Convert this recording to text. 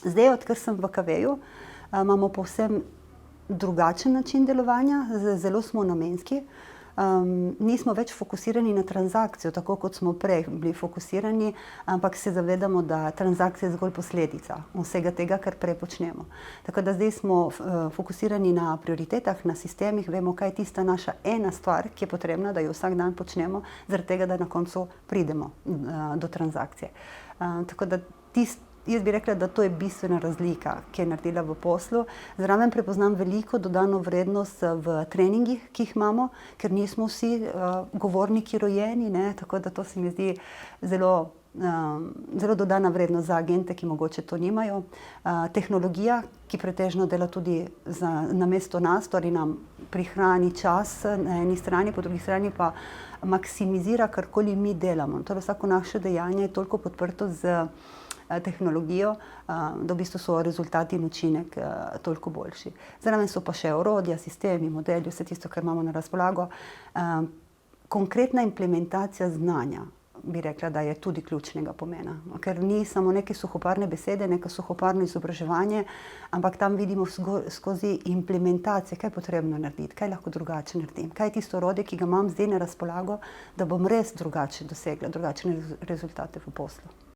Zdaj, odkar sem v KV-ju, imamo povsem drugačen način delovanja, zelo smo namenski. Nismo več fokusirani na transakcijo, tako kot smo prej bili fokusirani, ampak se zavedamo, da transakcija je zgolj posledica vsega tega, kar prej počnemo. Tako da zdaj smo fokusirani na prioritetah, na sistemih, vemo, kaj je tista naša ena stvar, ki je potrebna, da jo vsak dan počnemo, zaradi tega, da na koncu pridemo do transakcije. Tako da jaz bi rekla, da to je bistvena razlika, ki je naredila v poslu. Zraven prepoznam veliko dodano vrednost v treningih, ki jih imamo, ker nismo vsi govorniki rojeni, ne, tako da to se mi zdi zelo dodana vrednost za agente, ki mogoče to nimajo. Tehnologija, ki pretežno dela tudi namesto nas, torej nam prihrani čas na eni strani, po drugi strani pa maksimizira, karkoli mi delamo. Torej vsako naše dejanje je toliko podprto z tehnologijo, da v bistvu so rezultati in učinek toliko boljši. Zraven so pa še orodja, sistemi, modeli, vse tisto, kar imamo na razpolago. Konkretna implementacija znanja, bi rekla, da je tudi ključnega pomena. Ker ni samo neke suhoparne besede, neko suhoparno izobraževanje, ampak tam vidimo skozi implementacije, kaj je potrebno narediti, kaj lahko drugače naredim, kaj je tisto orodje, ki ga imam zdaj na razpolago, da bom res drugače dosegla, drugačne rezultate v poslu.